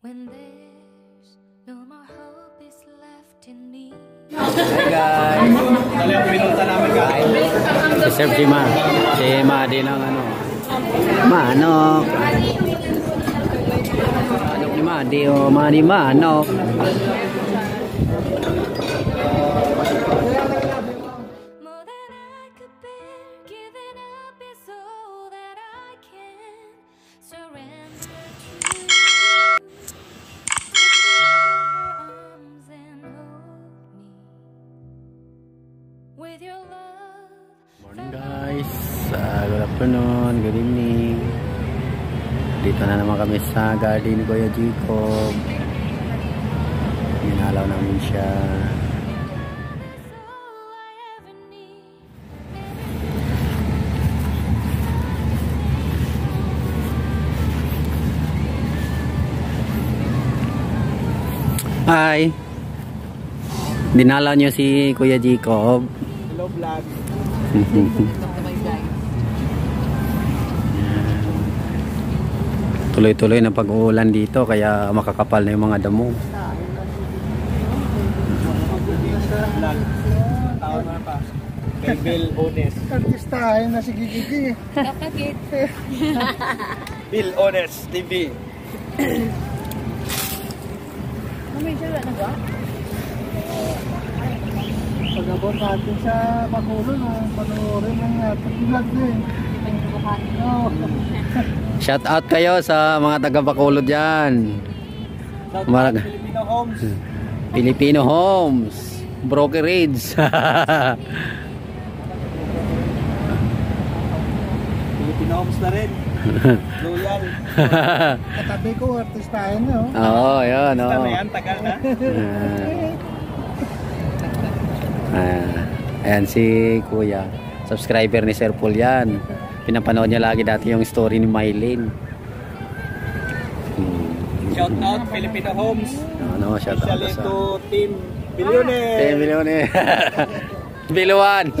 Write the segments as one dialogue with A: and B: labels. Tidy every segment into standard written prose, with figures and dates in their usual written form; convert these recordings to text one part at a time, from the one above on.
A: When there's no more hope is left in me.
B: Hi guys! Pinunta namin guys. Si Ma. Si Ma din ang ano. Manok. Manok ni Madi o Mani Manok.
A: More than I could bear, giving up is all that I can surrender to you. Arms and hold me with your love.
B: Morning guys. Good afternoon. Good evening. Dito na naman kami sa garden ni Kuya Jacob. Minalaw namin siya. Hi! Dinalaw niyo si Kuya Jacob.
C: Hello vlog.
B: Tuloy-tuloy na pag-uulan dito kaya makakapal na yung mga damo.
C: Vlog. Tawag na pa. Kay Bill Ones.
D: Artistahin na si Gigi.
A: Kapagit.
C: Bill Ones TV.
A: May sila na ba?
D: Pag-abot natin sa Bacolod, panoorin ng ating vlog din.
B: Shout out kayo sa mga taga Bacolod dyan.
C: Filipino Homes.
B: Filipino Homes Brokerage.
C: Filipino Homes na rin. Loyal.
D: Katabi ko, artistahin na.
B: Oo, yun.
C: Basta
B: Oh.
C: na yan, tagal na.
B: Ayan si Kuya. Subscriber ni Sir Paul yan. Pinapanood niya lagi dati yung story ni Mylene.
C: Shout out Filipino Homes.
B: Ano, shout out
C: Especially
B: sa
C: to Team Billionaire.
B: 10 million eh. Biluan.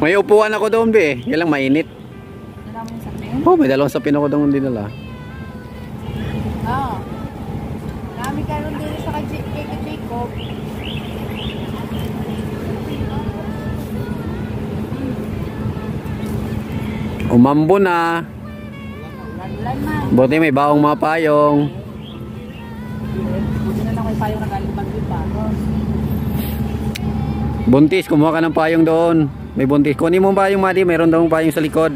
B: May upuan ako doon be. Yan lang mainit. Oh, may dalawang sapin ako doon dinala.
E: Oo. Kami karon din sa kay Jacob.
B: Umambo na.
E: Lan man.
B: Buti may baong mga payong.
E: Buti na lang may payong nagaling bagyo pa.
B: Buntis, kumuha ka ng payong doon. May buntis. Kunin mo payong, Madi. Mayroon daw payong sa likod.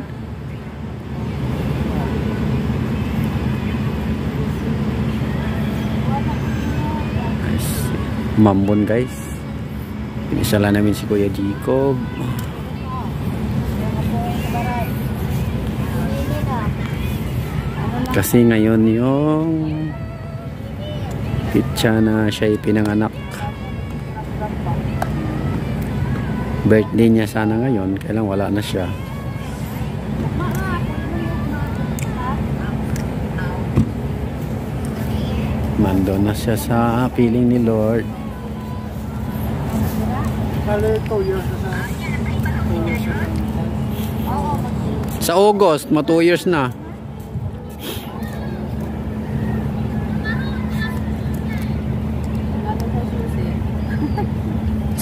B: Nice. Mambon guys. Pinisala namin si Kuya Jacob. Kasi ngayon yung pitsa na siya ipinanganak. Birthday niya sana ngayon, kailang wala na siya. Mando na siya sa piling ni Lord.
D: Kali 2 years na
B: Sa August, 2 years na.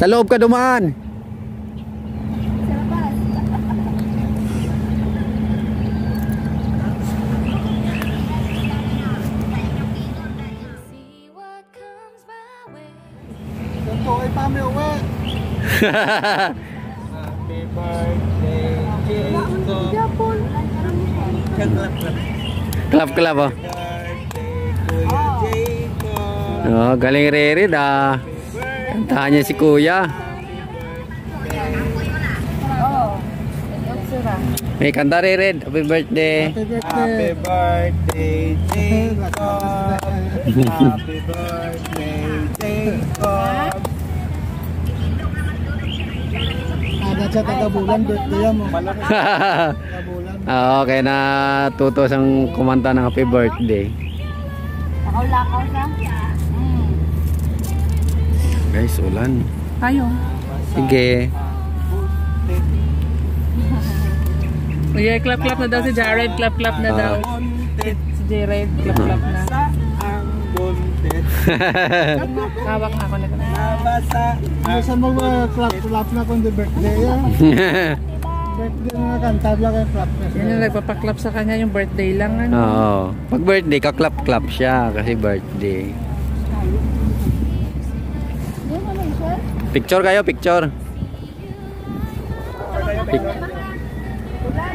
B: Sa loob ka dumaan.
A: See what comes my way.
D: Ito ay pami uwi.
C: Happy birthday, Jacob.
B: Clap clap oh.
C: Birthday, Kuya Jacob.
B: Oh, galing rerid ah. Kantahan niya si Kuya.
E: Oo. Sura.
B: May kanta rerid. Happy birthday.
D: Happy
C: Happy
D: birthday.
C: birthday, Jacob. Happy birthday, Jacob.
D: Ada sa taga-bulan, birthday mo.
C: Malaki.
D: Taga-bulan.
B: Okay na tutos ang kumanta ng happy birthday.
E: Lakaw-lakaw siya.
B: Guys, ulan.
E: Kayo.
B: Sige.
F: Uy, clap-clap na daw si Jared. Clap-clap na daw. Si Jared, clap-clap na.
C: Sa ang buntit.
F: Hawak na ako na.
C: Nabasa
D: Sa mga clap na kung the birthday yan. Birthday na kanta lang kayo clap na.
F: Yan yung nagpapaklap sa kanya yung birthday lang. Ano?
B: Oo. Pag birthday, kaklap-klap siya kasi birthday. Picture kayo, picture.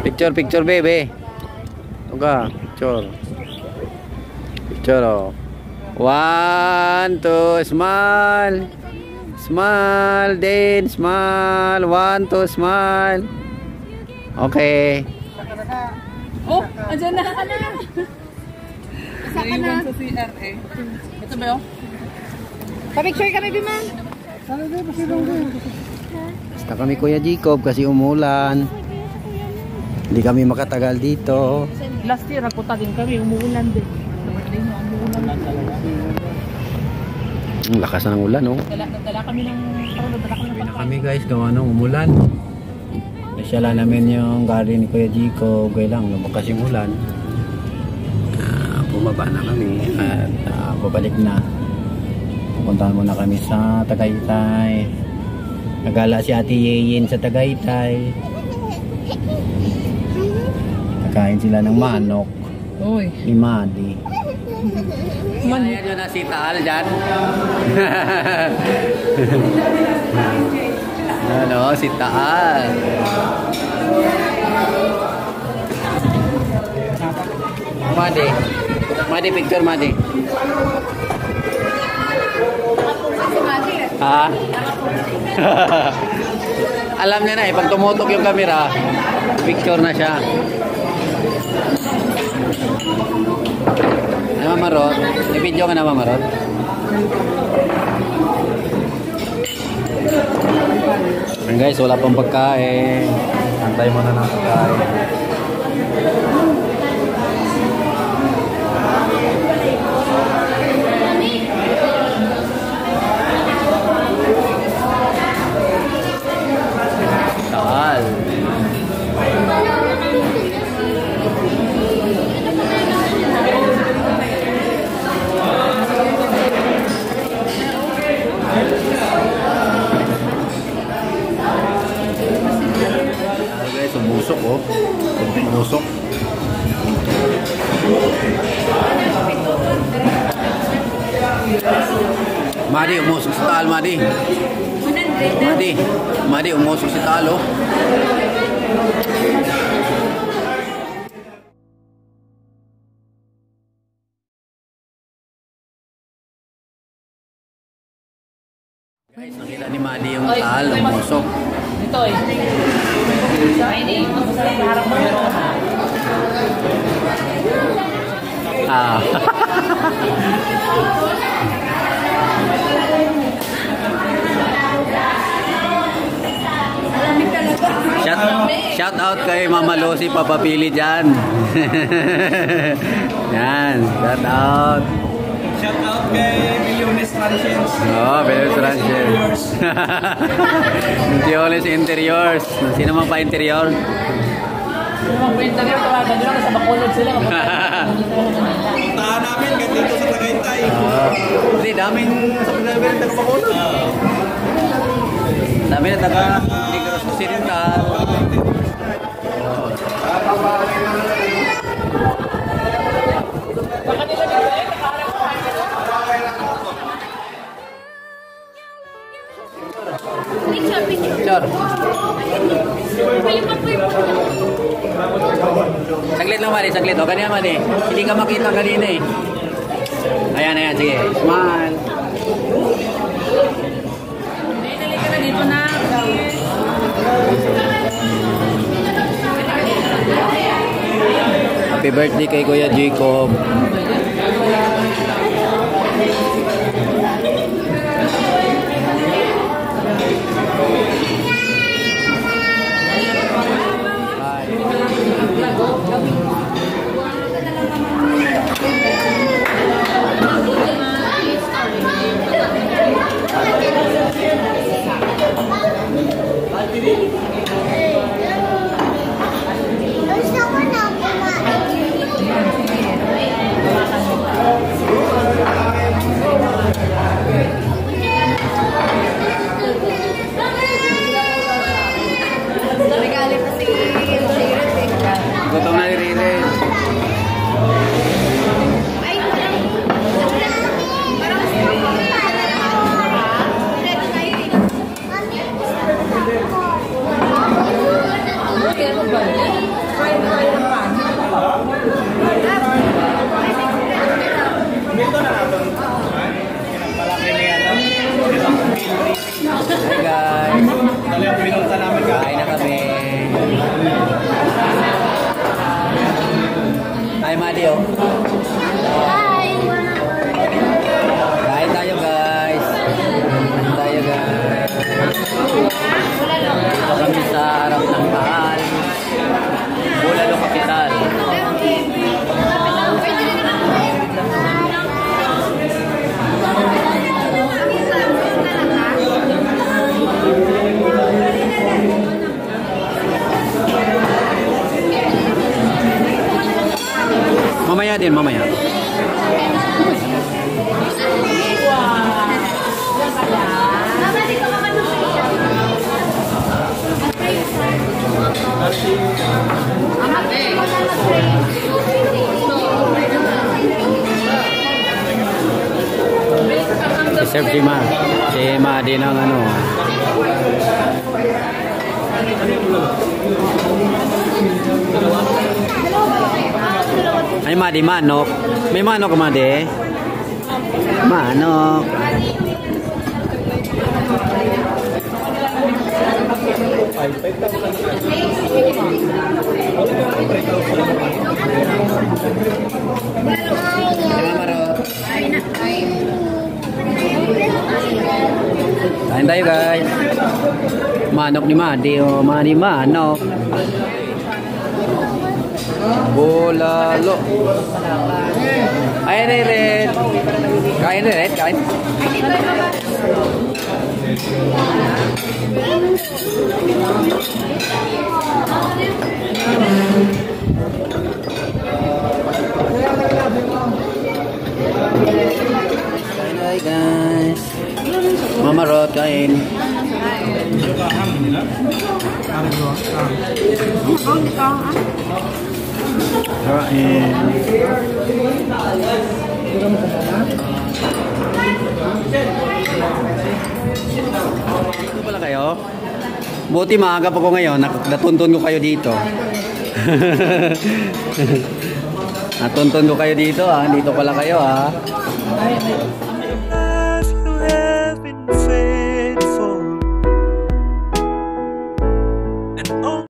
B: Picture, bebe. Oka, picture. Picture, oh. 1, 2, smile. Smile, din, smile. 1, 2, smile. Okay.
F: Oh, andyan na.
E: Saka na.
F: Naiwan sa CR eh. Ito ba yun?
E: Pa-picture kami, Biman.
D: Sana din, pasilong din.
B: Basta kami Kuya Jacob kasi umulan. Hindi kami makatagal dito.
F: Last year, nagpunta din kami. Umuulan din. Birthday mo, umuulan talaga.
B: Ang lakas ng ulan, oh.
F: Nagdala kami ng
B: Uwi na kami guys, gawa ng umulan. Nasyala namin yung garden ni Kuya Jacob. Kaya lang, lumakas yung ulan. Bumaba na kami at babalik na. Pupuntahan muna kami sa Tagaytay. Nagala si Ate Yeyin sa Tagaytay. Nakain sila ng manok.
F: Uy.
B: Ni Madi.
F: Manok.
B: Ayan yun na si Taal dyan. Ano, si Taal. Madi. Madi, picture Madi. Ha? Alam niya na eh, pag tumutok yung camera, picture na siya. Namamarot? May video ka namamarot? Ayan guys, wala pang pagkain. Antay mo na ng pagkain. Taal. Guys, umusok oh. Umusok. Madi, umusok si Taal, Madi. Madi, umusok si Taal oh. Guys, nakita ni Madi yung Taal, umusok.
F: Ito eh. Sa ini, harap mo meron.
B: Ah. Shout out kay Mama Lucy Papapili dyan. Yan, shout out.
C: Shout out kay Millones Franchins.
B: Oh, Millones Franchins. Millones Interiors. Sino man pa interior?
F: Yung mga kwenta nyo, tawagan nyo lang, sa Bacolod sila.
C: Puntahan namin dito sa Tagaytay.
B: Hindi, daming sa pagkabi ng taga-Bacolod. Dami na taga-Negros Occidental.
F: Baka nila nila eh, nakaharap ko.
B: Picture. Saglit lang Mari, saglit. O, ganyan Mari. Hindi ka makita kanina eh. Ayan, ayan, sige. Smile.
F: Hindi, nalika na dito na.
B: Happy birthday kay Kuya Jacob.
E: Gusto ko na kumain. Regali pa si Jared.
B: Gutom na ni Riri.
E: Ay, parang
C: Dito na natin. Palaki ni ano.
B: Hi guys.
C: Dali ang pinunta namin ka.
B: Kain na kami. Hi Madi oh. Kain tayo guys. Kain tayo guys. Dito kami sa harap ng Taal. Bulalo Capital. Mamaya din, mamaya. Serve si Ma. Si Ma din ang ano. Ay Madi, manok. May manok ka Madi? Manok. Kain tayo guys. Manok ni Madi o Madi manok. Bulalo. Ay Red. Kain Red, kain. Hi guys. Mama Rod kain. Kain. Ito pala kayo? Buti maaga pa ko ngayon. Natuntun ko kayo dito. Natuntun ko kayo dito ah. Dito pala kayo ah.